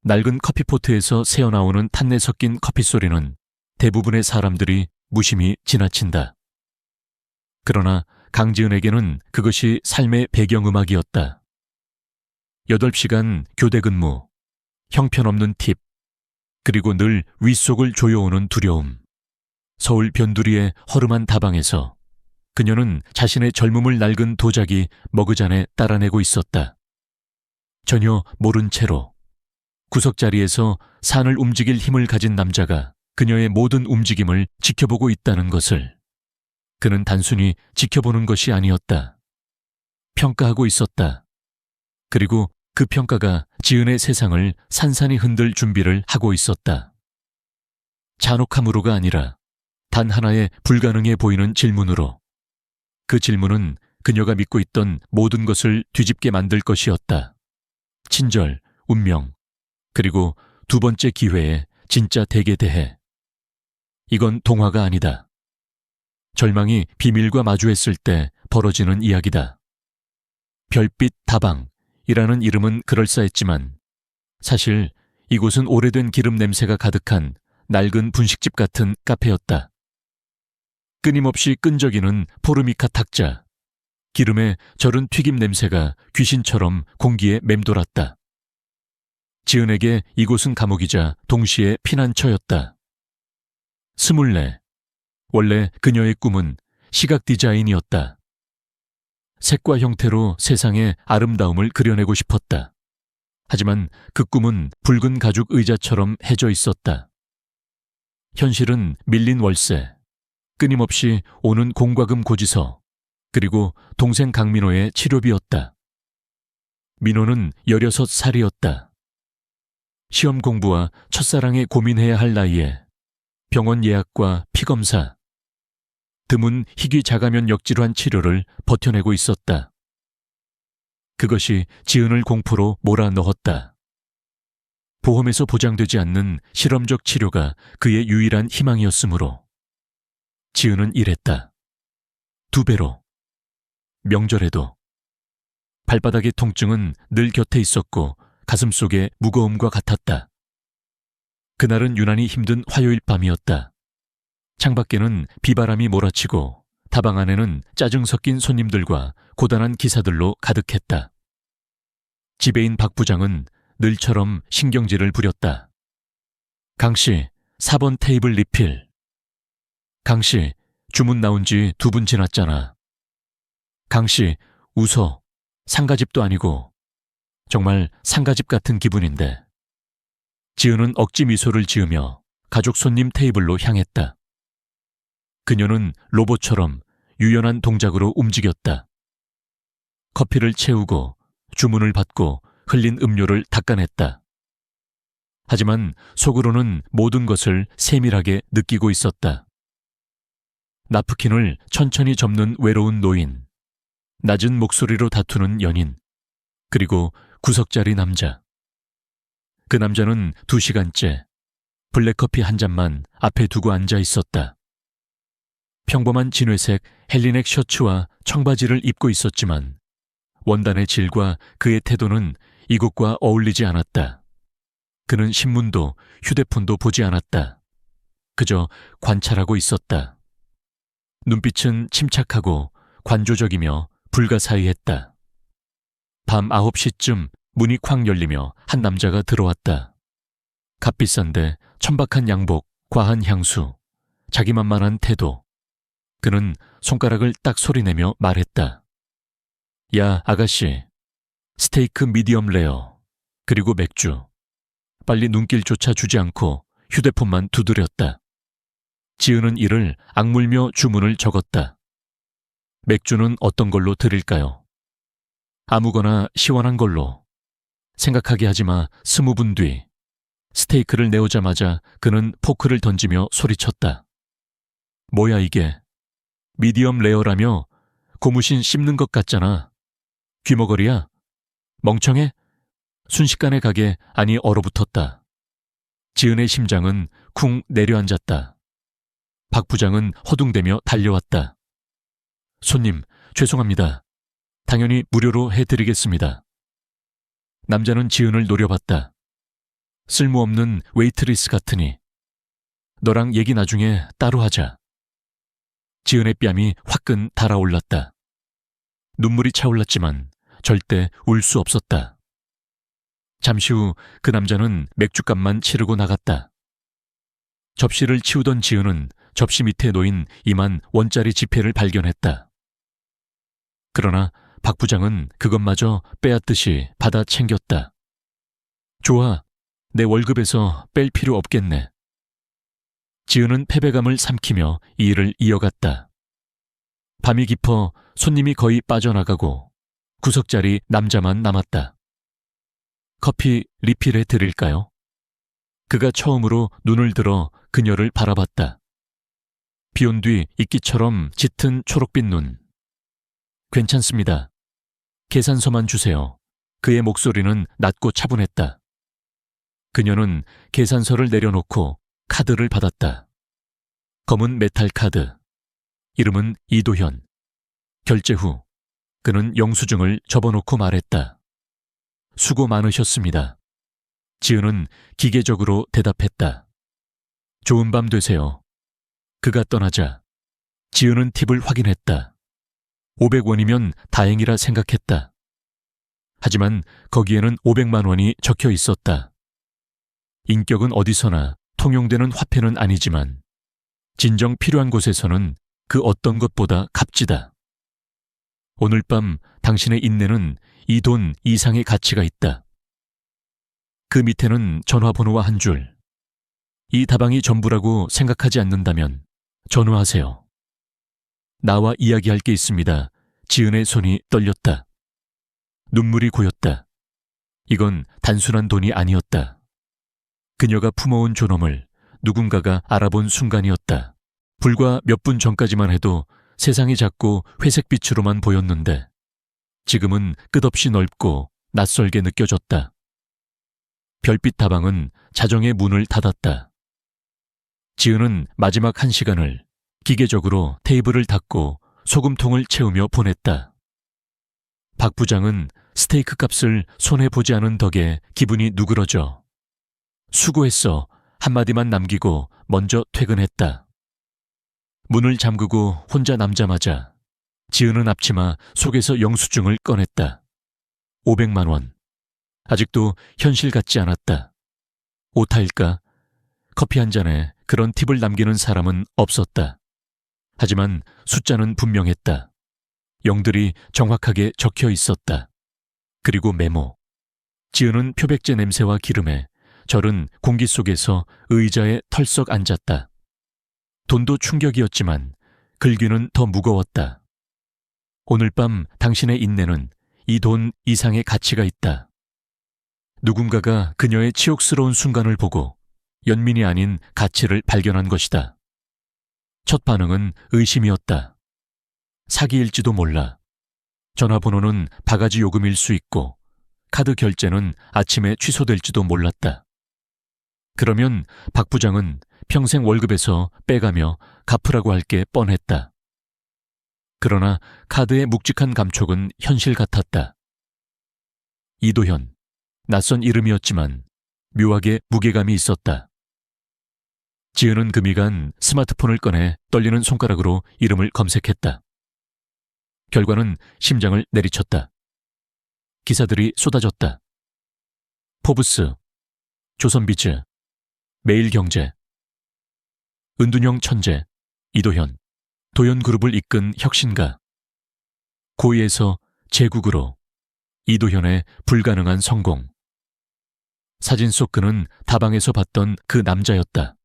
낡은 커피포트에서 새어나오는 탄내 섞인 커피 소리는 대부분의 사람들이 무심히 지나친다. 그러나 강지은에게는 그것이 삶의 배경음악이었다. 8시간 교대 근무, 형편없는 팁, 그리고 늘 윗속을 조여오는 두려움. 서울 변두리의 허름한 다방에서 그녀는 자신의 젊음을 낡은 도자기 머그잔에 따라내고 있었다. 전혀 모른 채로 구석자리에서 산을 움직일 힘을 가진 남자가 그녀의 모든 움직임을 지켜보고 있다는 것을 그는 단순히 지켜보는 것이 아니었다. 평가하고 있었다. 그리고 그 평가가 지은의 세상을 산산이 흔들 준비를 하고 있었다. 잔혹함으로가 아니라 단 하나의 불가능해 보이는 질문으로. 그 질문은 그녀가 믿고 있던 모든 것을 뒤집게 만들 것이었다. 친절, 운명, 그리고 두 번째 기회의 진짜 덱에 대해. 이건 동화가 아니다. 절망이 비밀과 마주했을 때 벌어지는 이야기다. 별빛 다방이라는 이름은 그럴싸했지만 사실 이곳은 오래된 기름 냄새가 가득한 낡은 분식집 같은 카페였다. 끊임없이 끈적이는 포르미카 탁자, 기름에 절은 튀김 냄새가 귀신처럼 공기에 맴돌았다. 지은에게 이곳은 감옥이자 동시에 피난처였다. 24. 원래 그녀의 꿈은 시각 디자인이었다. 색과 형태로 세상의 아름다움을 그려내고 싶었다. 하지만 그 꿈은 붉은 가죽 의자처럼 해져 있었다. 현실은 밀린 월세, 끊임없이 오는 공과금 고지서, 그리고 동생 강민호의 치료비였다. 민호는 16살이었다. 시험 공부와 첫사랑에 고민해야 할 나이에 병원 예약과 피검사, 드문 희귀 자가면 역질환 치료를 버텨내고 있었다. 그것이 지은을 공포로 몰아넣었다. 보험에서 보장되지 않는 실험적 치료가 그의 유일한 희망이었으므로 지은은 일했다. 2배로. 명절에도. 발바닥의 통증은 늘 곁에 있었고 가슴속의 무거움과 같았다. 그날은 유난히 힘든 화요일 밤이었다. 창밖에는 비바람이 몰아치고 다방 안에는 짜증 섞인 손님들과 고단한 기사들로 가득했다. 지배인 박 부장은 늘처럼 신경질을 부렸다. 강씨, 4번 테이블 리필. 강씨, 주문 나온 지 2분 지났잖아. 강씨, 웃어. 상가집도 아니고. 정말 상가집 같은 기분인데. 지은은 억지 미소를 지으며 가족 손님 테이블로 향했다. 그녀는 로봇처럼 유연한 동작으로 움직였다. 커피를 채우고 주문을 받고 흘린 음료를 닦아냈다. 하지만 속으로는 모든 것을 세밀하게 느끼고 있었다. 나프킨을 천천히 접는 외로운 노인, 낮은 목소리로 다투는 연인, 그리고 구석자리 남자. 그 남자는 2시간째 블랙커피 한 잔만 앞에 두고 앉아 있었다. 평범한 진회색 헬리넥 셔츠와 청바지를 입고 있었지만 원단의 질과 그의 태도는 이곳과 어울리지 않았다. 그는 신문도 휴대폰도 보지 않았다. 그저 관찰하고 있었다. 눈빛은 침착하고 관조적이며 불가사의했다. 밤 9시쯤 문이 쾅 열리며 한 남자가 들어왔다. 값비싼데 천박한 양복, 과한 향수, 자기만만한 태도. 그는 손가락을 딱 소리내며 말했다. 야, 아가씨. 스테이크 미디엄 레어, 그리고 맥주. 빨리 눈길조차 주지 않고 휴대폰만 두드렸다. 지은은 이를 악물며 주문을 적었다. 맥주는 어떤 걸로 드릴까요? 아무거나 시원한 걸로. 생각하게 하지마. 20분 뒤. 스테이크를 내오자마자 그는 포크를 던지며 소리쳤다. 뭐야 이게? 미디엄 레어라며 고무신 씹는 것 같잖아. 귀머거리야? 멍청해? 순식간에 가게 아니 얼어붙었다. 지은의 심장은 쿵 내려앉았다. 박 부장은 허둥대며 달려왔다. 손님, 죄송합니다. 당연히 무료로 해드리겠습니다. 남자는 지은을 노려봤다. 쓸모없는 웨이트리스 같으니 너랑 얘기 나중에 따로 하자. 지은의 뺨이 화끈 달아올랐다. 눈물이 차올랐지만 절대 울 수 없었다. 잠시 후 그 남자는 맥주값만 치르고 나갔다. 접시를 치우던 지은은 접시 밑에 놓인 2만 원짜리 지폐를 발견했다. 그러나 박 부장은 그것마저 빼앗듯이 받아 챙겼다. 좋아, 내 월급에서 뺄 필요 없겠네. 지은은 패배감을 삼키며 이 일을 이어갔다. 밤이 깊어 손님이 거의 빠져나가고 구석자리 남자만 남았다. 커피 리필해 드릴까요? 그가 처음으로 눈을 들어 그녀를 바라봤다. 비온 뒤 이끼처럼 짙은 초록빛 눈. 괜찮습니다. 계산서만 주세요. 그의 목소리는 낮고 차분했다. 그녀는 계산서를 내려놓고 카드를 받았다. 검은 메탈 카드. 이름은 이도현. 결제 후 그는 영수증을 접어놓고 말했다. 수고 많으셨습니다. 지은은 기계적으로 대답했다. 좋은 밤 되세요. 그가 떠나자 지은은 팁을 확인했다. 500원이면 다행이라 생각했다. 하지만 거기에는 500만 원이 적혀 있었다. 인격은 어디서나 통용되는 화폐는 아니지만 진정 필요한 곳에서는 그 어떤 것보다 값지다. 오늘 밤 당신의 인내는 이 돈 이상의 가치가 있다. 그 밑에는 전화번호와 한 줄. 이 다방이 전부라고 생각하지 않는다면 전화하세요. 나와 이야기할 게 있습니다. 지은의 손이 떨렸다. 눈물이 고였다. 이건 단순한 돈이 아니었다. 그녀가 품어온 존엄을 누군가가 알아본 순간이었다. 불과 몇 분 전까지만 해도 세상이 작고 회색빛으로만 보였는데 지금은 끝없이 넓고 낯설게 느껴졌다. 별빛 다방은 자정의 문을 닫았다. 지은은 마지막 1시간을 기계적으로 테이블을 닦고 소금통을 채우며 보냈다. 박 부장은 스테이크 값을 손해보지 않은 덕에 기분이 누그러져 수고했어 한마디만 남기고 먼저 퇴근했다. 문을 잠그고 혼자 남자마자 지은은 앞치마 속에서 영수증을 꺼냈다. 500만 원. 아직도 현실 같지 않았다. 오타일까? 커피 한 잔에 그런 팁을 남기는 사람은 없었다. 하지만 숫자는 분명했다. 영들이 정확하게 적혀 있었다. 그리고 메모. 지은은 표백제 냄새와 기름에 절은 공기 속에서 의자에 털썩 앉았다. 돈도 충격이었지만 글귀는 더 무거웠다. 오늘 밤 당신의 인내는 이 돈 이상의 가치가 있다. 누군가가 그녀의 치욕스러운 순간을 보고 연민이 아닌 가치를 발견한 것이다. 첫 반응은 의심이었다. 사기일지도 몰라. 전화번호는 바가지 요금일 수 있고 카드 결제는 아침에 취소될지도 몰랐다. 그러면 박 부장은 평생 월급에서 빼가며 갚으라고 할 게 뻔했다. 그러나 카드의 묵직한 감촉은 현실 같았다. 이도현. 낯선 이름이었지만 묘하게 무게감이 있었다. 지은은 그 미간 스마트폰을 꺼내 떨리는 손가락으로 이름을 검색했다. 결과는 심장을 내리쳤다. 기사들이 쏟아졌다. 포브스, 조선비즈, 매일경제. 은둔형 천재, 이도현, 도연그룹을 이끈 혁신가. 고의에서 제국으로, 이도현의 불가능한 성공. 사진 속 그는 다방에서 봤던 그 남자였다.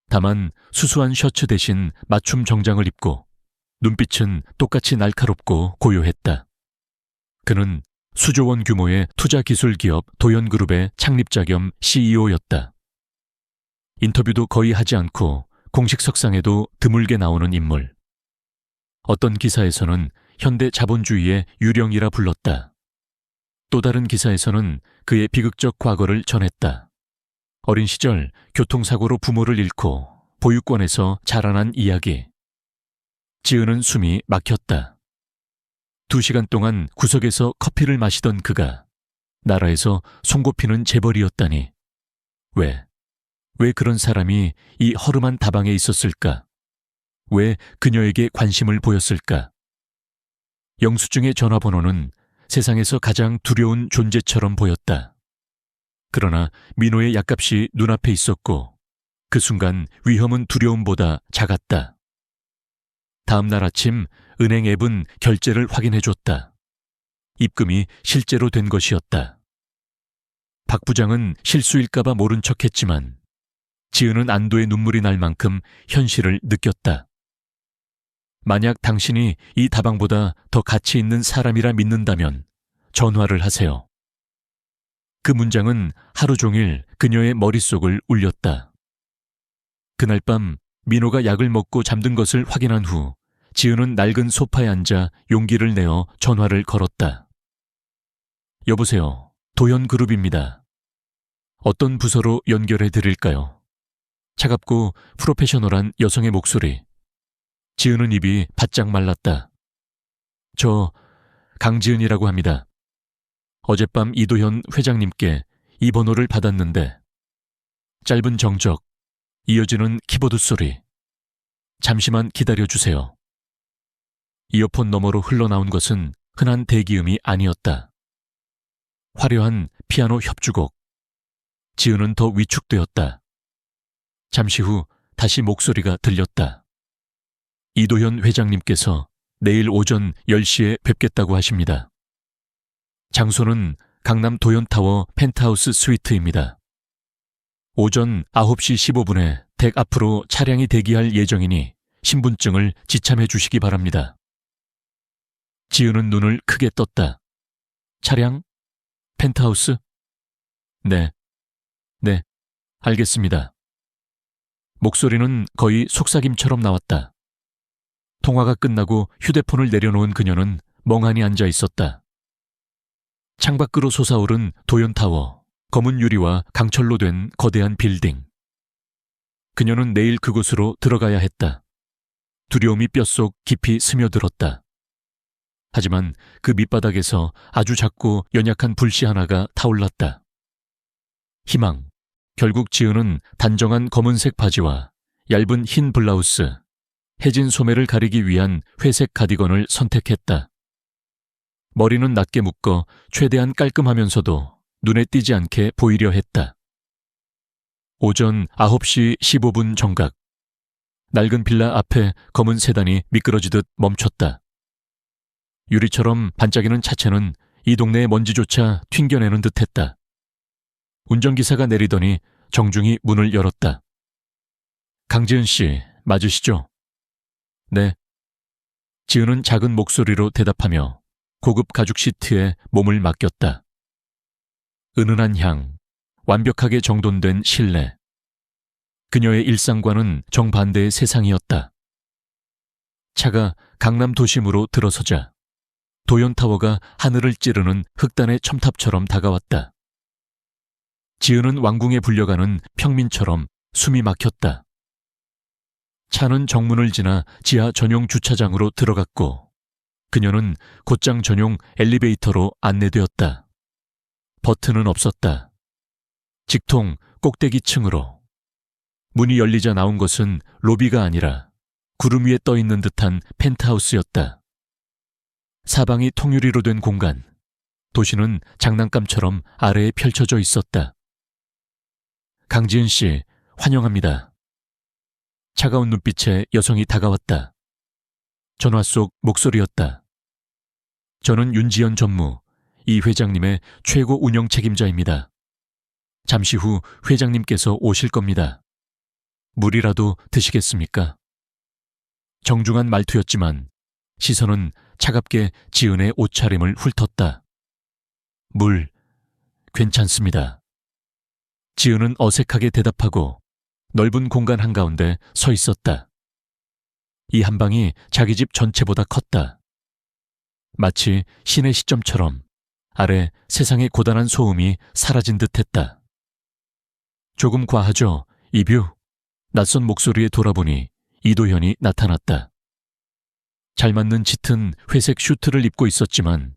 다만 수수한 셔츠 대신 맞춤 정장을 입고 눈빛은 똑같이 날카롭고 고요했다. 그는 수조원 규모의 투자기술기업 도연그룹의 창립자 겸 CEO였다. 인터뷰도 거의 하지 않고 공식 석상에도 드물게 나오는 인물. 어떤 기사에서는 현대 자본주의의 유령이라 불렀다. 또 다른 기사에서는 그의 비극적 과거를 전했다. 어린 시절 교통사고로 부모를 잃고 보육원에서 자라난 이야기. 지은은 숨이 막혔다. 2시간 동안 구석에서 커피를 마시던 그가 나라에서 손꼽히는 재벌이었다니 왜 그런 사람이 이 허름한 다방에 있었을까? 왜 그녀에게 관심을 보였을까? 영수증의 전화번호는 세상에서 가장 두려운 존재처럼 보였다. 그러나 민호의 약값이 눈앞에 있었고 그 순간 위험은 두려움보다 작았다. 다음 날 아침 은행 앱은 결제를 확인해줬다. 입금이 실제로 된 것이었다. 박 부장은 실수일까봐 모른 척했지만 지은은 안도의 눈물이 날 만큼 현실을 느꼈다. 만약 당신이 이 다방보다 더 가치 있는 사람이라 믿는다면 전화를 하세요. 그 문장은 하루 종일 그녀의 머릿속을 울렸다. 그날 밤 민호가 약을 먹고 잠든 것을 확인한 후 지은은 낡은 소파에 앉아 용기를 내어 전화를 걸었다. 여보세요. 도현그룹입니다. 어떤 부서로 연결해 드릴까요? 차갑고 프로페셔널한 여성의 목소리. 지은은 입이 바짝 말랐다. 저 강지은이라고 합니다. 어젯밤 이도현 회장님께 이 번호를 받았는데 짧은 정적, 이어지는 키보드 소리. 잠시만 기다려주세요. 이어폰 너머로 흘러나온 것은 흔한 대기음이 아니었다. 화려한 피아노 협주곡. 지은은 더 위축되었다. 잠시 후 다시 목소리가 들렸다. 이도현 회장님께서 내일 오전 10시에 뵙겠다고 하십니다. 장소는 강남 도현타워 펜트하우스 스위트입니다. 오전 9시 15분에 댁 앞으로 차량이 대기할 예정이니 신분증을 지참해 주시기 바랍니다. 지은은 눈을 크게 떴다. 차량? 펜트하우스? 네, 알겠습니다. 목소리는 거의 속삭임처럼 나왔다. 통화가 끝나고 휴대폰을 내려놓은 그녀는 멍하니 앉아 있었다. 창밖으로 솟아오른 도연타워, 검은 유리와 강철로 된 거대한 빌딩. 그녀는 내일 그곳으로 들어가야 했다. 두려움이 뼛속 깊이 스며들었다. 하지만 그 밑바닥에서 아주 작고 연약한 불씨 하나가 타올랐다. 희망. 결국 지은은 단정한 검은색 바지와 얇은 흰 블라우스, 해진 소매를 가리기 위한 회색 가디건을 선택했다. 머리는 낮게 묶어 최대한 깔끔하면서도 눈에 띄지 않게 보이려 했다. 오전 9시 15분 정각. 낡은 빌라 앞에 검은 세단이 미끄러지듯 멈췄다. 유리처럼 반짝이는 차체는 이 동네의 먼지조차 튕겨내는 듯했다. 운전기사가 내리더니 정중히 문을 열었다. 강지은 씨, 맞으시죠? 네. 지은은 작은 목소리로 대답하며 고급 가죽 시트에 몸을 맡겼다. 은은한 향, 완벽하게 정돈된 실내. 그녀의 일상과는 정반대의 세상이었다. 차가 강남 도심으로 들어서자 도연타워가 하늘을 찌르는 흑단의 첨탑처럼 다가왔다. 지은은 왕궁에 불려가는 평민처럼 숨이 막혔다. 차는 정문을 지나 지하 전용 주차장으로 들어갔고 그녀는 곧장 전용 엘리베이터로 안내되었다. 버튼은 없었다. 직통 꼭대기층으로. 문이 열리자 나온 것은 로비가 아니라 구름 위에 떠있는 듯한 펜트하우스였다. 사방이 통유리로 된 공간. 도시는 장난감처럼 아래에 펼쳐져 있었다. 강지은 씨, 환영합니다. 차가운 눈빛에 여성이 다가왔다. 전화 속 목소리였다. 저는 윤지연 전무, 이 회장님의 최고 운영 책임자입니다. 잠시 후 회장님께서 오실 겁니다. 물이라도 드시겠습니까? 정중한 말투였지만 시선은 차갑게 지은의 옷차림을 훑었다. 물, 괜찮습니다. 지은은 어색하게 대답하고 넓은 공간 한가운데 서 있었다. 이 한 방이 자기 집 전체보다 컸다. 마치 신의 시점처럼 아래 세상의 고단한 소음이 사라진 듯했다. 조금 과하죠, 이뷰? 낯선 목소리에 돌아보니 이도현이 나타났다. 잘 맞는 짙은 회색 슈트를 입고 있었지만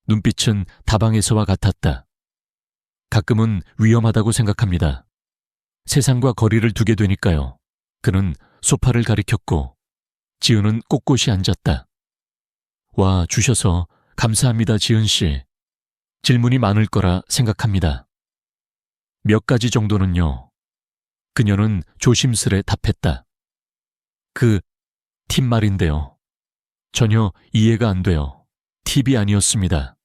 눈빛은 다방에서와 같았다. 가끔은 위험하다고 생각합니다. 세상과 거리를 두게 되니까요. 그는 소파를 가리켰고 지은은 꼿꼿이 앉았다. 와 주셔서 감사합니다, 지은 씨. 질문이 많을 거라 생각합니다. 몇 가지 정도는요. 그녀는 조심스레 답했다. 그 팁 말인데요. 전혀 이해가 안 돼요. 팁이 아니었습니다.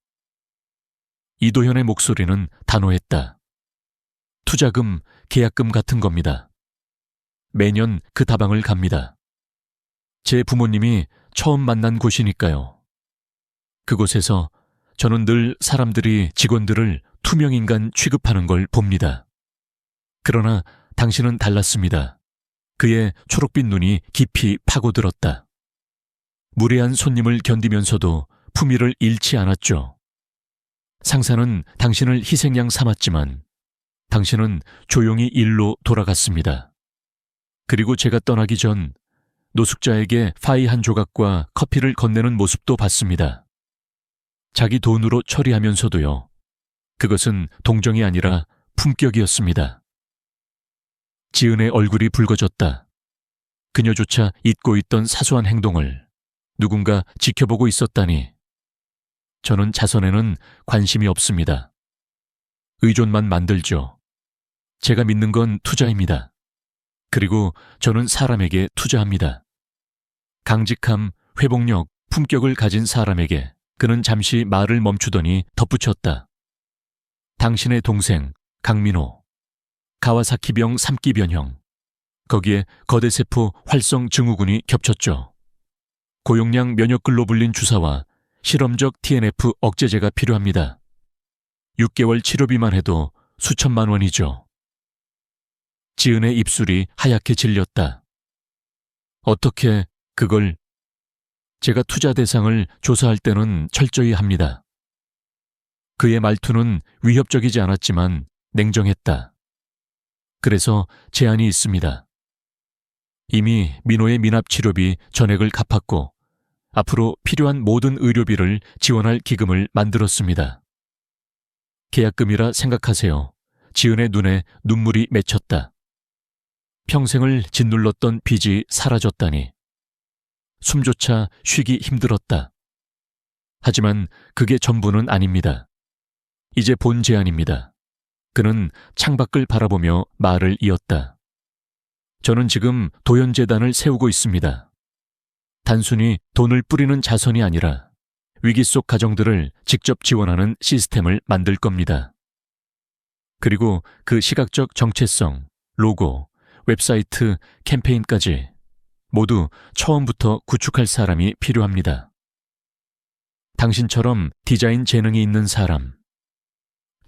이도현의 목소리는 단호했다. 투자금, 계약금 같은 겁니다. 매년 그 다방을 갑니다. 제 부모님이 처음 만난 곳이니까요. 그곳에서 저는 늘 사람들이 직원들을 투명인간 취급하는 걸 봅니다. 그러나 당신은 달랐습니다. 그의 초록빛 눈이 깊이 파고들었다. 무례한 손님을 견디면서도 품위를 잃지 않았죠. 상사는 당신을 희생양 삼았지만 당신은 조용히 일로 돌아갔습니다. 그리고 제가 떠나기 전 노숙자에게 파이 한 조각과 커피를 건네는 모습도 봤습니다. 자기 돈으로 처리하면서도요. 그것은 동정이 아니라 품격이었습니다. 지은의 얼굴이 붉어졌다. 그녀조차 잊고 있던 사소한 행동을 누군가 지켜보고 있었다니. 저는 자선에는 관심이 없습니다. 의존만 만들죠. 제가 믿는 건 투자입니다. 그리고 저는 사람에게 투자합니다. 강직함, 회복력, 품격을 가진 사람에게. 그는 잠시 말을 멈추더니 덧붙였다. 당신의 동생 강민호, 가와사키병 3기 변형. 거기에 거대세포 활성 증후군이 겹쳤죠. 고용량 면역글로 불린 주사와 실험적 TNF 억제제가 필요합니다. 6개월 치료비만 해도 수천만 원이죠. 지은의 입술이 하얗게 질렸다. 어떻게 그걸... 제가 투자 대상을 조사할 때는 철저히 합니다. 그의 말투는 위협적이지 않았지만 냉정했다. 그래서 제안이 있습니다. 이미 민호의 미납치료비 전액을 갚았고 앞으로 필요한 모든 의료비를 지원할 기금을 만들었습니다. 계약금이라 생각하세요. 지은의 눈에 눈물이 맺혔다. 평생을 짓눌렀던 빚이 사라졌다니. 숨조차 쉬기 힘들었다. 하지만 그게 전부는 아닙니다. 이제 본 제안입니다. 그는 창밖을 바라보며 말을 이었다. 저는 지금 도연재단을 세우고 있습니다. 단순히 돈을 뿌리는 자선이 아니라 위기 속 가정들을 직접 지원하는 시스템을 만들 겁니다. 그리고 그 시각적 정체성, 로고, 웹사이트, 캠페인까지 모두 처음부터 구축할 사람이 필요합니다. 당신처럼 디자인 재능이 있는 사람,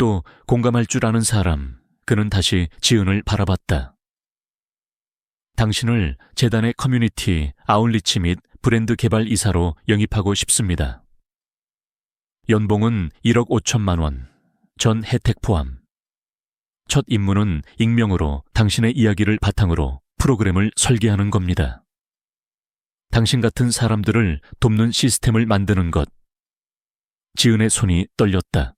또 공감할 줄 아는 사람. 그는 다시 지은을 바라봤다. 당신을 재단의 커뮤니티, 아웃리치 및 브랜드 개발 이사로 영입하고 싶습니다. 연봉은 1억 5천만 원, 전 혜택 포함. 첫 임무는 익명으로 당신의 이야기를 바탕으로 프로그램을 설계하는 겁니다. 당신 같은 사람들을 돕는 시스템을 만드는 것. 지은의 손이 떨렸다.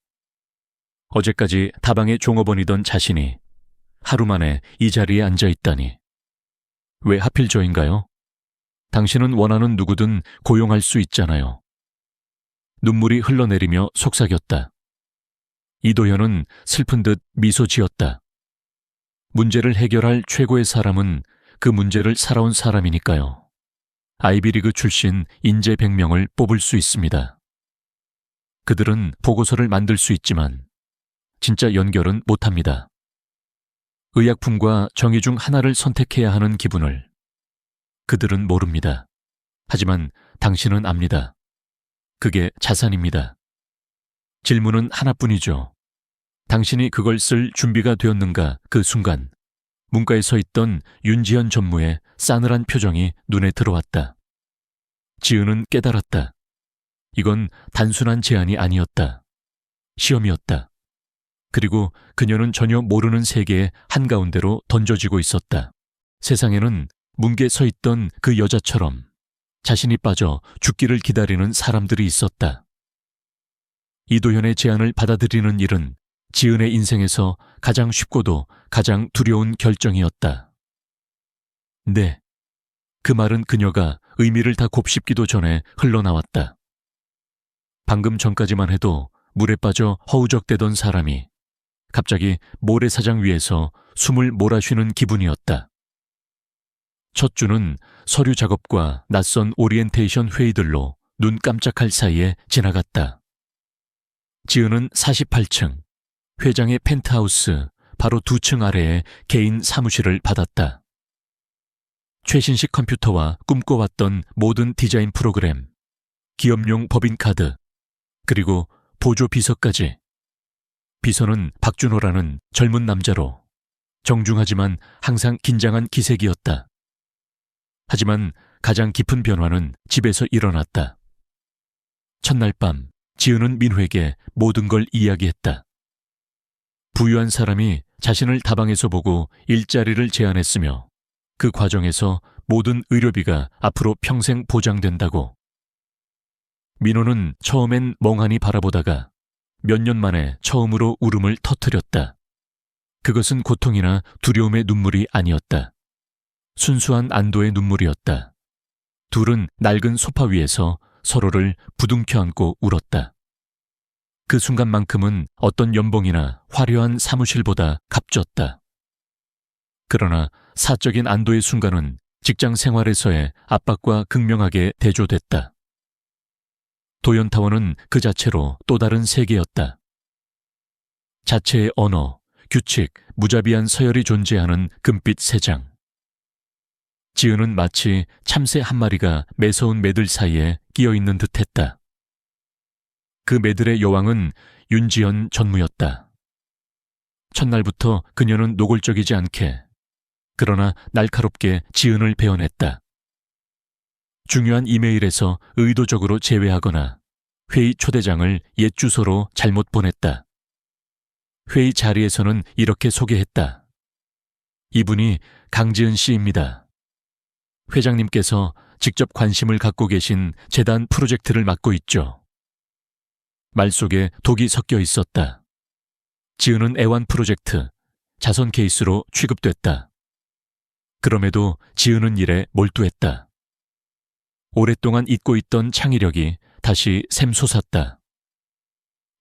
어제까지 다방의 종업원이던 자신이 하루 만에 이 자리에 앉아 있다니. 왜 하필 저인가요? 당신은 원하는 누구든 고용할 수 있잖아요. 눈물이 흘러내리며 속삭였다. 이도현은 슬픈 듯 미소 지었다. 문제를 해결할 최고의 사람은 그 문제를 살아온 사람이니까요. 아이비리그 출신 인재 100명을 뽑을 수 있습니다. 그들은 보고서를 만들 수 있지만 진짜 연결은 못합니다. 의약품과 정의 중 하나를 선택해야 하는 기분을 그들은 모릅니다. 하지만 당신은 압니다. 그게 자산입니다. 질문은 하나뿐이죠. 당신이 그걸 쓸 준비가 되었는가. 그 순간 문가에 서 있던 윤지현 전무의 싸늘한 표정이 눈에 들어왔다. 지은은 깨달았다. 이건 단순한 제안이 아니었다. 시험이었다. 그리고 그녀는 전혀 모르는 세계의 한가운데로 던져지고 있었다. 세상에는 문게 서 있던 그 여자처럼 자신이 빠져 죽기를 기다리는 사람들이 있었다. 이도현의 제안을 받아들이는 일은 지은의 인생에서 가장 쉽고도 가장 두려운 결정이었다. 네. 그 말은 그녀가 의미를 다 곱씹기도 전에 흘러나왔다. 방금 전까지만 해도 물에 빠져 허우적대던 사람이 갑자기 모래사장 위에서 숨을 몰아쉬는 기분이었다. 첫 주는 서류 작업과 낯선 오리엔테이션 회의들로 눈 깜짝할 사이에 지나갔다. 지은은 48층, 회장의 펜트하우스 바로 2층 아래에 개인 사무실을 받았다. 최신식 컴퓨터와 꿈꿔왔던 모든 디자인 프로그램, 기업용 법인카드, 그리고 보조 비서까지. 비서는 박준호라는 젊은 남자로 정중하지만 항상 긴장한 기색이었다. 하지만 가장 깊은 변화는 집에서 일어났다. 첫날 밤 지은은 민호에게 모든 걸 이야기했다. 부유한 사람이 자신을 다방에서 보고 일자리를 제안했으며 그 과정에서 모든 의료비가 앞으로 평생 보장된다고. 민호는 처음엔 멍하니 바라보다가 몇 년 만에 처음으로 울음을 터뜨렸다. 그것은 고통이나 두려움의 눈물이 아니었다. 순수한 안도의 눈물이었다. 둘은 낡은 소파 위에서 서로를 부둥켜 안고 울었다. 그 순간만큼은 어떤 연봉이나 화려한 사무실보다 값졌다. 그러나 사적인 안도의 순간은 직장 생활에서의 압박과 극명하게 대조됐다. 도연타워는 그 자체로 또 다른 세계였다. 자체의 언어, 규칙, 무자비한 서열이 존재하는 금빛 세장. 지은은 마치 참새 한 마리가 매서운 매들 사이에 끼어있는 듯했다. 그 매들의 여왕은 윤지연 전무였다. 첫날부터 그녀는 노골적이지 않게, 그러나 날카롭게 지은을 베어냈다. 중요한 이메일에서 의도적으로 제외하거나 회의 초대장을 옛 주소로 잘못 보냈다. 회의 자리에서는 이렇게 소개했다. 이분이 강지은 씨입니다. 회장님께서 직접 관심을 갖고 계신 재단 프로젝트를 맡고 있죠. 말 속에 독이 섞여 있었다. 지은은 애완 프로젝트, 자선 케이스로 취급됐다. 그럼에도 지은은 일에 몰두했다. 오랫동안 잊고 있던 창의력이 다시 샘솟았다.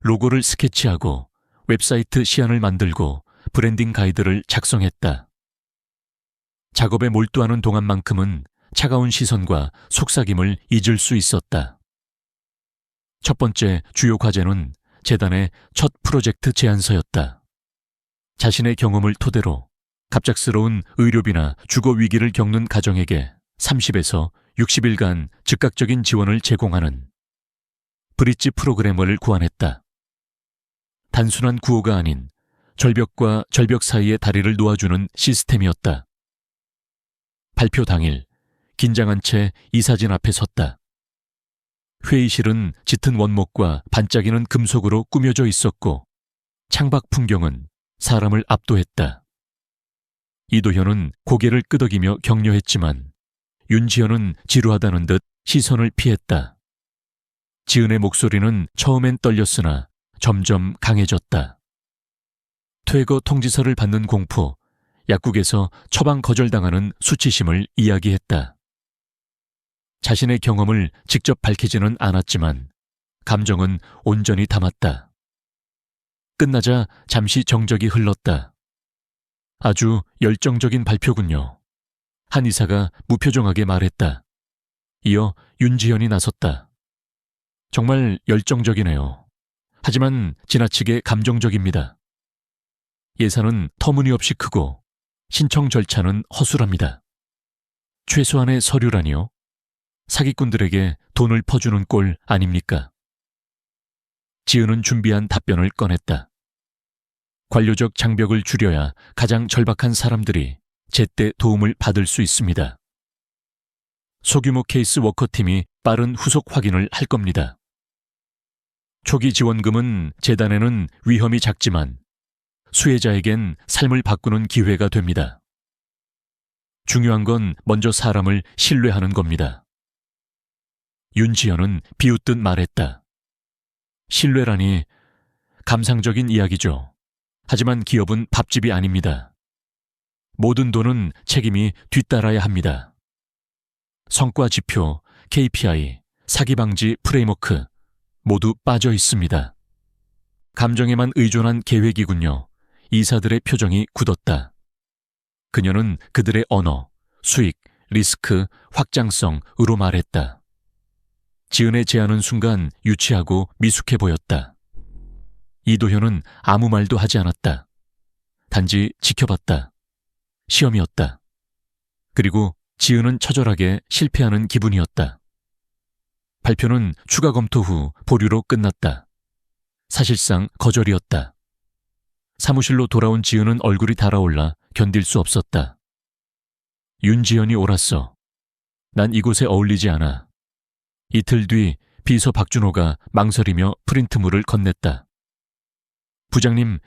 로고를 스케치하고 웹사이트 시안을 만들고 브랜딩 가이드를 작성했다. 작업에 몰두하는 동안만큼은 차가운 시선과 속삭임을 잊을 수 있었다. 첫 번째 주요 과제는 재단의 첫 프로젝트 제안서였다. 자신의 경험을 토대로 갑작스러운 의료비나 주거 위기를 겪는 가정에게 30에서 60일간 즉각적인 지원을 제공하는 브릿지 프로그래머를 구안했다. 단순한 구호가 아닌 절벽과 절벽 사이의 다리를 놓아주는 시스템이었다. 발표 당일 긴장한 채 이사진 앞에 섰다. 회의실은 짙은 원목과 반짝이는 금속으로 꾸며져 있었고 창밖 풍경은 사람을 압도했다. 이도현은 고개를 끄덕이며 격려했지만 윤지연은 지루하다는 듯 시선을 피했다. 지은의 목소리는 처음엔 떨렸으나 점점 강해졌다. 퇴거 통지서를 받는 공포, 약국에서 처방 거절당하는 수치심을 이야기했다. 자신의 경험을 직접 밝히지는 않았지만 감정은 온전히 담았다. 끝나자 잠시 정적이 흘렀다. 아주 열정적인 발표군요. 한 이사가 무표정하게 말했다. 이어 윤지연이 나섰다. 정말 열정적이네요. 하지만 지나치게 감정적입니다. 예산은 터무니없이 크고 신청 절차는 허술합니다. 최소한의 서류라니요? 사기꾼들에게 돈을 퍼주는 꼴 아닙니까? 지은은 준비한 답변을 꺼냈다. 관료적 장벽을 줄여야 가장 절박한 사람들이 제때 도움을 받을 수 있습니다. 소규모 케이스 워커팀이 빠른 후속 확인을 할 겁니다. 초기 지원금은 재단에는 위험이 작지만 수혜자에겐 삶을 바꾸는 기회가 됩니다. 중요한 건 먼저 사람을 신뢰하는 겁니다. 윤지연은 비웃듯 말했다. 신뢰라니 감상적인 이야기죠. 하지만 기업은 밥집이 아닙니다. 모든 돈은 책임이 뒤따라야 합니다. 성과 지표, KPI, 사기 방지 프레임워크 모두 빠져 있습니다. 감정에만 의존한 계획이군요. 이사들의 표정이 굳었다. 그녀는 그들의 언어, 수익, 리스크, 확장성으로 말했다. 지은의 제안은 순간 유치하고 미숙해 보였다. 이도현은 아무 말도 하지 않았다. 단지 지켜봤다. 시험이었다. 그리고 지은은 처절하게 실패하는 기분이었다. 발표는 추가 검토 후 보류로 끝났다. 사실상 거절이었다. 사무실로 돌아온 지은은 얼굴이 달아올라 견딜 수 없었다. 윤지연이 옳았어. 난 이곳에 어울리지 않아. 이틀 뒤 비서 박준호가 망설이며 프린트물을 건넸다. 부장님,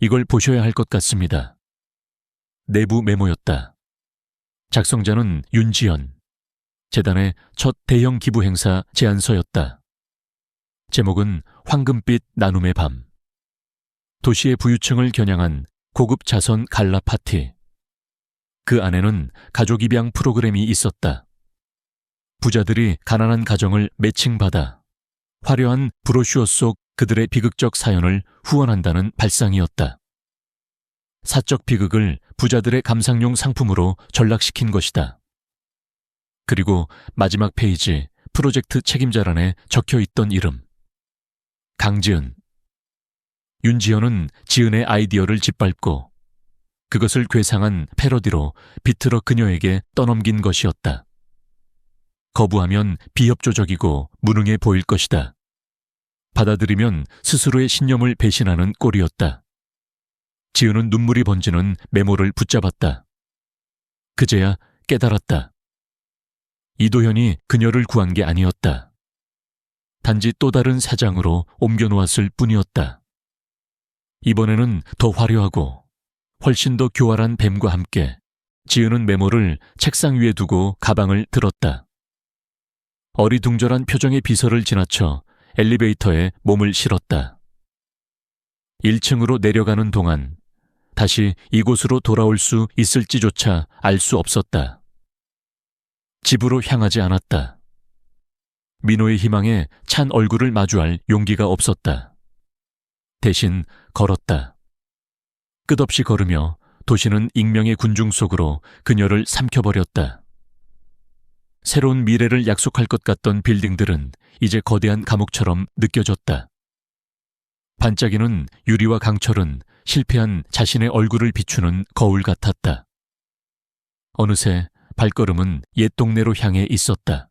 이걸 보셔야 할 것 같습니다. 내부 메모였다. 작성자는 윤지연. 재단의 첫 대형 기부 행사 제안서였다. 제목은 황금빛 나눔의 밤. 도시의 부유층을 겨냥한 고급 자선 갈라 파티. 그 안에는 가족 입양 프로그램이 있었다. 부자들이 가난한 가정을 매칭받아 화려한 브로슈어 속 그들의 비극적 사연을 후원한다는 발상이었다. 사적 비극을 부자들의 감상용 상품으로 전락시킨 것이다. 그리고 마지막 페이지 프로젝트 책임자란에 적혀있던 이름. 강지은. 윤지연은 지은의 아이디어를 짓밟고 그것을 괴상한 패러디로 비틀어 그녀에게 떠넘긴 것이었다. 거부하면 비협조적이고 무능해 보일 것이다. 받아들이면 스스로의 신념을 배신하는 꼴이었다. 지은은 눈물이 번지는 메모를 붙잡았다. 그제야 깨달았다. 이도현이 그녀를 구한 게 아니었다. 단지 또 다른 사장으로 옮겨놓았을 뿐이었다. 이번에는 더 화려하고 훨씬 더 교활한 뱀과 함께 지은은 메모를 책상 위에 두고 가방을 들었다. 어리둥절한 표정의 비서를 지나쳐 엘리베이터에 몸을 실었다. 1층으로 내려가는 동안 다시 이곳으로 돌아올 수 있을지조차 알 수 없었다. 집으로 향하지 않았다. 민호의 희망에 찬 얼굴을 마주할 용기가 없었다. 대신 걸었다. 끝없이 걸으며 도시는 익명의 군중 속으로 그녀를 삼켜버렸다. 새로운 미래를 약속할 것 같던 빌딩들은 이제 거대한 감옥처럼 느껴졌다. 반짝이는 유리와 강철은 실패한 자신의 얼굴을 비추는 거울 같았다. 어느새 발걸음은 옛 동네로 향해 있었다.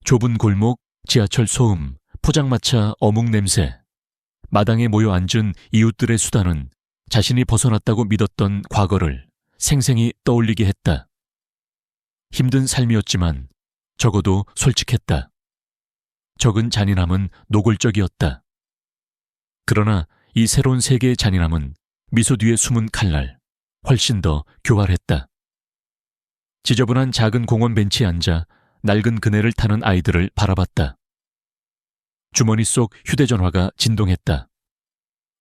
좁은 골목, 지하철 소음, 포장마차 어묵 냄새, 마당에 모여 앉은 이웃들의 수다는 자신이 벗어났다고 믿었던 과거를 생생히 떠올리게 했다. 힘든 삶이었지만 적어도 솔직했다. 적은 잔인함은 노골적이었다. 그러나 이 새로운 세계의 잔인함은 미소 뒤에 숨은 칼날, 훨씬 더 교활했다. 지저분한 작은 공원 벤치에 앉아 낡은 그네를 타는 아이들을 바라봤다. 주머니 속 휴대전화가 진동했다.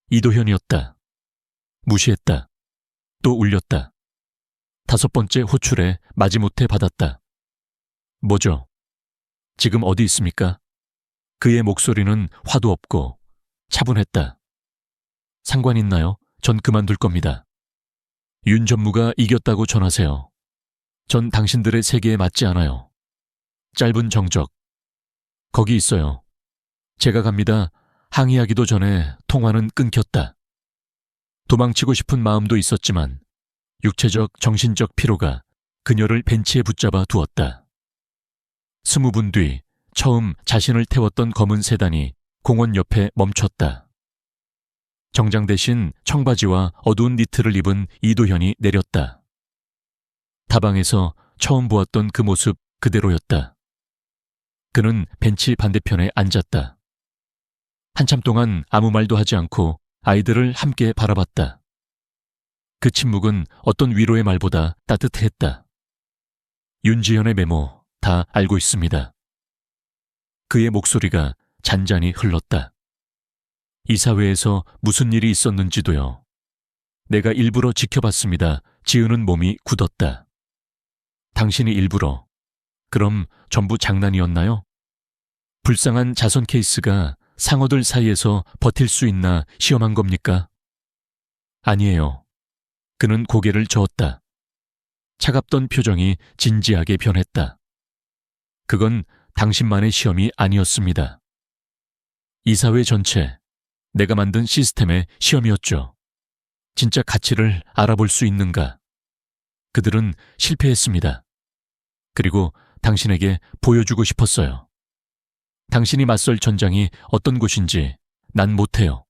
이도현이었다. 무시했다. 또 울렸다. 5번째 호출에 마지못해 받았다. 뭐죠? 지금 어디 있습니까? 그의 목소리는 화도 없고 차분했다. 상관 있나요? 전 그만둘 겁니다. 윤 전무가 이겼다고 전하세요. 전 당신들의 세계에 맞지 않아요. 짧은 정적. 거기 있어요. 제가 갑니다. 항의하기도 전에 통화는 끊겼다. 도망치고 싶은 마음도 있었지만 육체적, 정신적 피로가 그녀를 벤치에 붙잡아 두었다. 20분 뒤 처음 자신을 태웠던 검은 세단이 공원 옆에 멈췄다. 정장 대신 청바지와 어두운 니트를 입은 이도현이 내렸다. 다방에서 처음 보았던 그 모습 그대로였다. 그는 벤치 반대편에 앉았다. 한참 동안 아무 말도 하지 않고 아이들을 함께 바라봤다. 그 침묵은 어떤 위로의 말보다 따뜻했다. 윤지연의 메모 다 알고 있습니다. 그의 목소리가 잔잔히 흘렀다. 이사회에서 무슨 일이 있었는지도요. 내가 일부러 지켜봤습니다. 지은은 몸이 굳었다. 당신이 일부러, 그럼 전부 장난이었나요? 불쌍한 자선 케이스가 상어들 사이에서 버틸 수 있나 시험한 겁니까? 아니에요. 그는 고개를 저었다. 차갑던 표정이 진지하게 변했다. 그건 당신만의 시험이 아니었습니다. 이 사회 전체, 내가 만든 시스템의 시험이었죠. 진짜 가치를 알아볼 수 있는가? 그들은 실패했습니다. 그리고 당신에게 보여주고 싶었어요. 당신이 맞설 전장이 어떤 곳인지 난 못해요.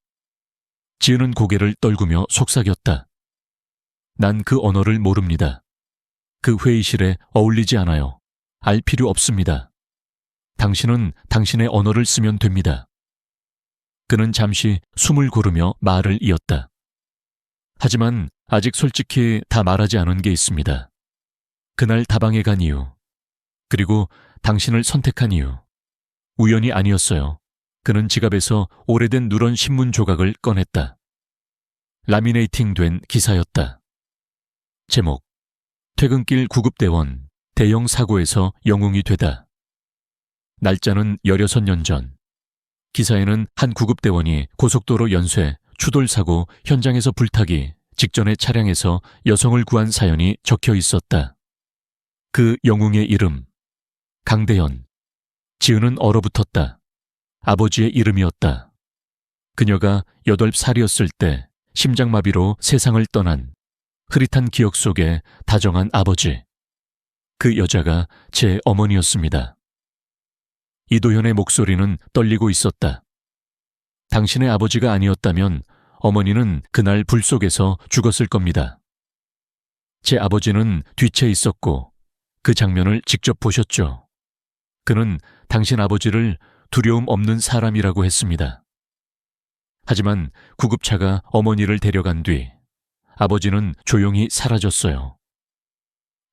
지은은 고개를 떨구며 속삭였다. 난 그 언어를 모릅니다. 그 회의실에 어울리지 않아요. 알 필요 없습니다. 당신은 당신의 언어를 쓰면 됩니다. 그는 잠시 숨을 고르며 말을 이었다. 하지만 아직 솔직히 다 말하지 않은 게 있습니다. 그날 다방에 간 이유, 그리고 당신을 선택한 이유. 우연이 아니었어요. 그는 지갑에서 오래된 누런 신문 조각을 꺼냈다. 라미네이팅된 기사였다. 제목, 퇴근길 구급대원, 대형 사고에서 영웅이 되다. 날짜는 16년 전. 기사에는 한 구급대원이 고속도로 연쇄, 추돌사고 현장에서 불타기 직전의 차량에서 여성을 구한 사연이 적혀 있었다. 그 영웅의 이름, 강대현. 지은은 얼어붙었다. 아버지의 이름이었다. 그녀가 8살이었을 때 심장마비로 세상을 떠난 흐릿한 기억 속에 다정한 아버지. 그 여자가 제 어머니였습니다. 이도현의 목소리는 떨리고 있었다. 당신의 아버지가 아니었다면 어머니는 그날 불 속에서 죽었을 겁니다. 제 아버지는 뒤채 있었고 그 장면을 직접 보셨죠. 그는 당신 아버지를 두려움 없는 사람이라고 했습니다. 하지만 구급차가 어머니를 데려간 뒤 아버지는 조용히 사라졌어요.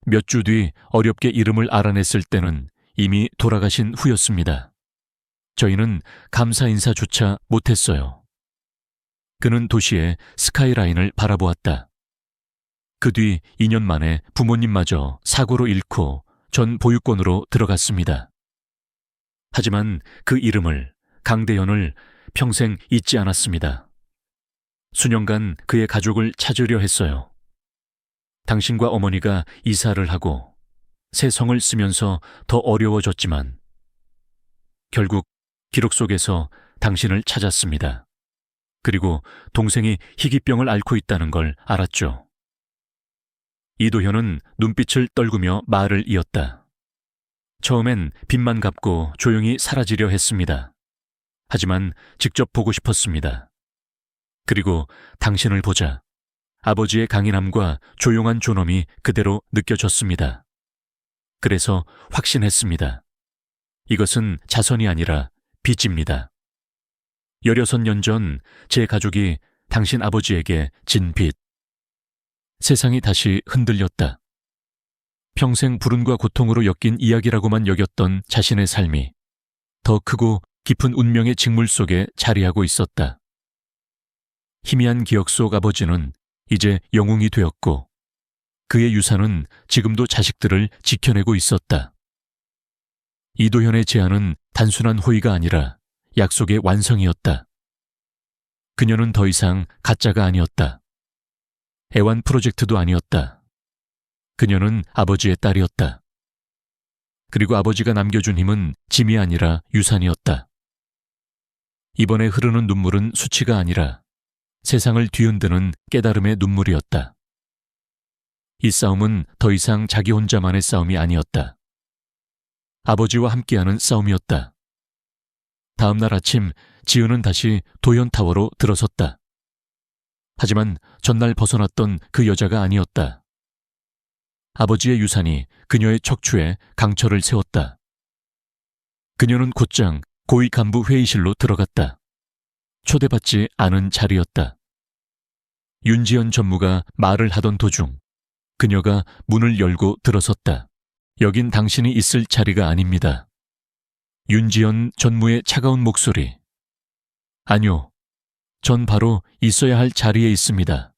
몇 주 뒤 어렵게 이름을 알아냈을 때는 이미 돌아가신 후였습니다. 저희는 감사 인사조차 못했어요. 그는 도시의 스카이라인을 바라보았다. 그 뒤 2년 만에 부모님마저 사고로 잃고 전 보육원으로 들어갔습니다. 하지만 그 이름을, 강대현을 평생 잊지 않았습니다. 수년간 그의 가족을 찾으려 했어요. 당신과 어머니가 이사를 하고 새 성을 쓰면서 더 어려워졌지만 결국 기록 속에서 당신을 찾았습니다. 그리고 동생이 희귀병을 앓고 있다는 걸 알았죠. 이도현은 눈빛을 떨구며 말을 이었다. 처음엔 빚만 갚고 조용히 사라지려 했습니다. 하지만 직접 보고 싶었습니다. 그리고 당신을 보자 아버지의 강인함과 조용한 존엄이 그대로 느껴졌습니다. 그래서 확신했습니다. 이것은 자선이 아니라 빚입니다. 16년 전 제 가족이 당신 아버지에게 진 빚. 세상이 다시 흔들렸다. 평생 불운과 고통으로 엮인 이야기라고만 여겼던 자신의 삶이 더 크고 깊은 운명의 직물 속에 자리하고 있었다. 희미한 기억 속 아버지는 이제 영웅이 되었고 그의 유산은 지금도 자식들을 지켜내고 있었다. 이도현의 제안은 단순한 호의가 아니라 약속의 완성이었다. 그녀는 더 이상 가짜가 아니었다. 애완 프로젝트도 아니었다. 그녀는 아버지의 딸이었다. 그리고 아버지가 남겨준 힘은 짐이 아니라 유산이었다. 이번에 흐르는 눈물은 수치가 아니라 세상을 뒤흔드는 깨달음의 눈물이었다. 이 싸움은 더 이상 자기 혼자만의 싸움이 아니었다. 아버지와 함께하는 싸움이었다. 다음 날 아침 지은은 다시 도현타워로 들어섰다. 하지만 전날 벗어났던 그 여자가 아니었다. 아버지의 유산이 그녀의 척추에 강철을 세웠다. 그녀는 곧장 고위 간부 회의실로 들어갔다. 초대받지 않은 자리였다. 윤지연 전무가 말을 하던 도중 그녀가 문을 열고 들어섰다. 여긴 당신이 있을 자리가 아닙니다. 윤지연 전무의 차가운 목소리. 아니요, 전 바로 있어야 할 자리에 있습니다.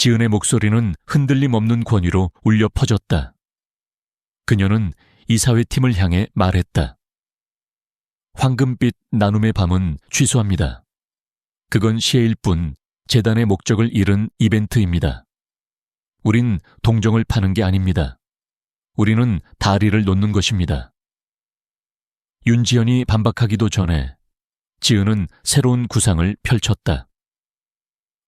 지은의 목소리는 흔들림 없는 권위로 울려 퍼졌다. 그녀는 이사회팀을 향해 말했다. 황금빛 나눔의 밤은 취소합니다. 그건 시혜일 뿐 재단의 목적을 잃은 이벤트입니다. 우린 동정을 파는 게 아닙니다. 우리는 다리를 놓는 것입니다. 윤지연이 반박하기도 전에 지은은 새로운 구상을 펼쳤다.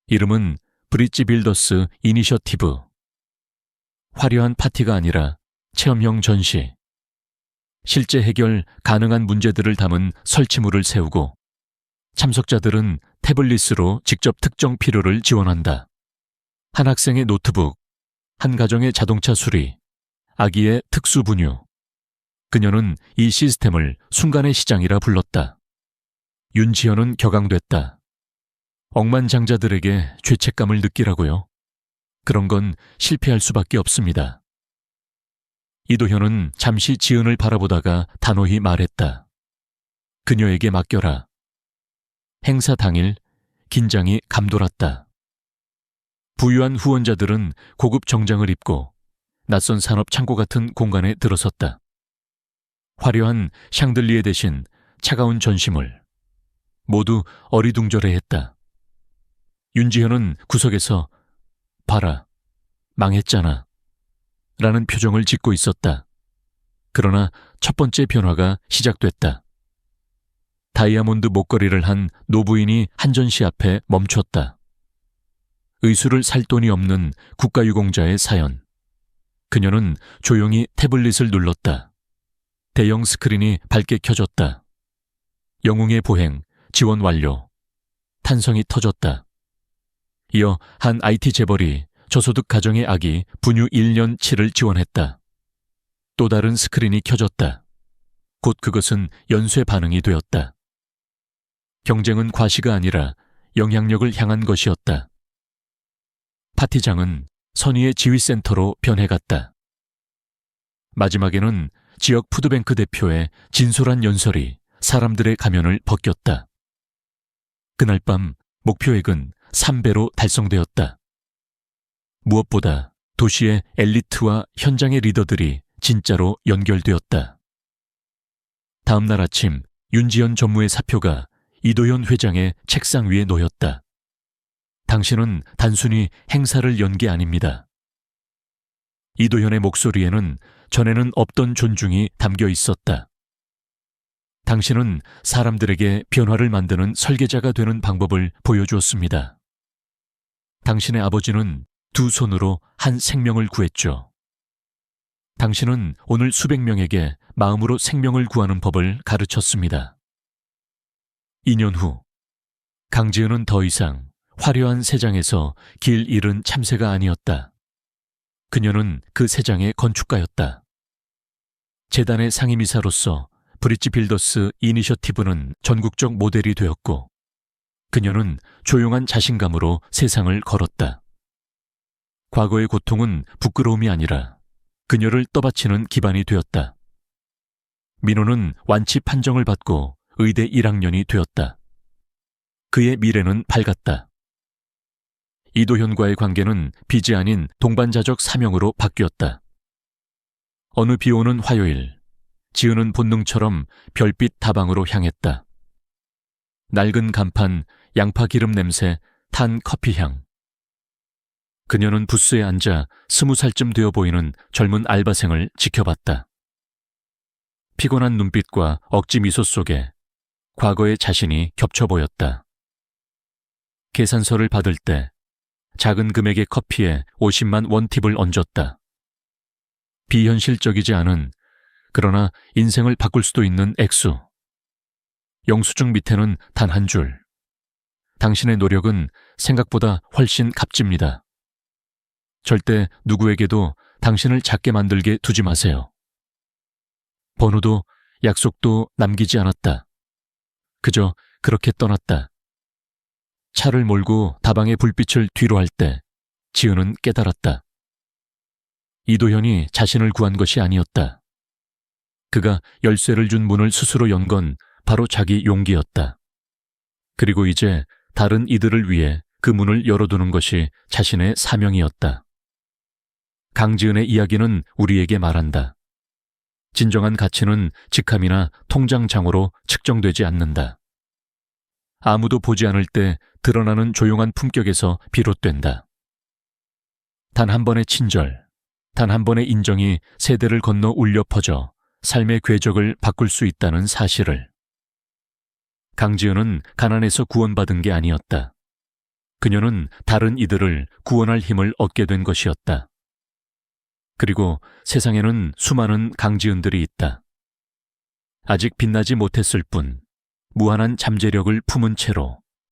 이름은 브릿지 빌더스 이니셔티브. 화려한 파티가 아니라 체험형 전시. 실제 해결 가능한 문제들을 담은 설치물을 세우고 참석자들은 태블릿으로 직접 특정 필요를 지원한다. 한 학생의 노트북, 한 가정의 자동차 수리, 아기의 특수 분유. 그녀는 이 시스템을 순간의 시장이라 불렀다. 윤지연은 격앙됐다. 억만장자들에게 죄책감을 느끼라고요? 그런 건 실패할 수밖에 없습니다. 이도현은 잠시 지은을 바라보다가 단호히 말했다. 그녀에게 맡겨라. 행사 당일 긴장이 감돌았다. 부유한 후원자들은 고급 정장을 입고 낯선 산업 창고 같은 공간에 들어섰다. 화려한 샹들리에 대신 차가운 전시물. 모두 어리둥절해했다. 윤지현은 구석에서 봐라, 망했잖아 라는 표정을 짓고 있었다. 그러나 첫 번째 변화가 시작됐다. 다이아몬드 목걸이를 한 노부인이 한 전시 앞에 멈췄다. 의수를 살 돈이 없는 국가유공자의 사연. 그녀는 조용히 태블릿을 눌렀다. 대형 스크린이 밝게 켜졌다. 영웅의 보행, 지원 완료. 탄성이 터졌다. 이어 한 IT 재벌이 저소득 가정의 아기 분유 1년치를 지원했다. 또 다른 스크린이 켜졌다. 곧 그것은 연쇄 반응이 되었다. 경쟁은 과시가 아니라 영향력을 향한 것이었다. 파티장은 선의의 지휘센터로 변해갔다. 마지막에는 지역 푸드뱅크 대표의 진솔한 연설이 사람들의 가면을 벗겼다. 그날 밤 목표액은 3배로 달성되었다. 무엇보다 도시의 엘리트와 현장의 리더들이 진짜로 연결되었다. 다음 날 아침 윤지연 전무의 사표가 이도현 회장의 책상 위에 놓였다. 당신은 단순히 행사를 연 게 아닙니다. 이도현의 목소리에는 전에는 없던 존중이 담겨 있었다. 당신은 사람들에게 변화를 만드는 설계자가 되는 방법을 보여주었습니다. 당신의 아버지는 두 손으로 한 생명을 구했죠. 당신은 오늘 수백 명에게 마음으로 생명을 구하는 법을 가르쳤습니다. 2년 후, 강지은은 더 이상 화려한 새장에서 길 잃은 참새가 아니었다. 그녀는 그 새장의 건축가였다. 재단의 상임이사로서 브릿지 빌더스 이니셔티브는 전국적 모델이 되었고, 그녀는 조용한 자신감으로 세상을 걸었다. 과거의 고통은 부끄러움이 아니라 그녀를 떠받치는 기반이 되었다. 민호는 완치 판정을 받고 의대 1학년이 되었다. 그의 미래는 밝았다. 이도현과의 관계는 빚이 아닌 동반자적 사명으로 바뀌었다. 어느 비오는 화요일, 지은은 본능처럼 별빛 다방으로 향했다. 낡은 간판, 양파 기름 냄새, 탄 커피향. 그녀는 부스에 앉아 20살쯤 되어 보이는 젊은 알바생을 지켜봤다. 피곤한 눈빛과 억지 미소 속에 과거의 자신이 겹쳐 보였다. 계산서를 받을 때 작은 금액의 커피에 50만 원팁을 얹었다. 비현실적이지 않은, 그러나 인생을 바꿀 수도 있는 액수. 영수증 밑에는 단 한 줄. 당신의 노력은 생각보다 훨씬 값집니다. 절대 누구에게도 당신을 작게 만들게 두지 마세요. 번호도 약속도 남기지 않았다. 그저 그렇게 떠났다. 차를 몰고 다방의 불빛을 뒤로 할 때 지은은 깨달았다. 이도현이 자신을 구한 것이 아니었다. 그가 열쇠를 준 문을 스스로 연 건 바로 자기 용기였다. 그리고 이제 다른 이들을 위해 그 문을 열어두는 것이 자신의 사명이었다. 강지은의 이야기는 우리에게 말한다. 진정한 가치는 직함이나 통장장으로 측정되지 않는다. 아무도 보지 않을 때 드러나는 조용한 품격에서 비롯된다. 단 한 번의 친절, 단 한 번의 인정이 세대를 건너 울려 퍼져 삶의 궤적을 바꿀 수 있다는 사실을. 강지은은 가난에서 구원받은 게 아니었다. 그녀는 다른 이들을 구원할 힘을 얻게 된 것이었다. 그리고 세상에는 수많은 강지은들이 있다. 아직 빛나지 못했을 뿐 무한한 잠재력을 품은 채로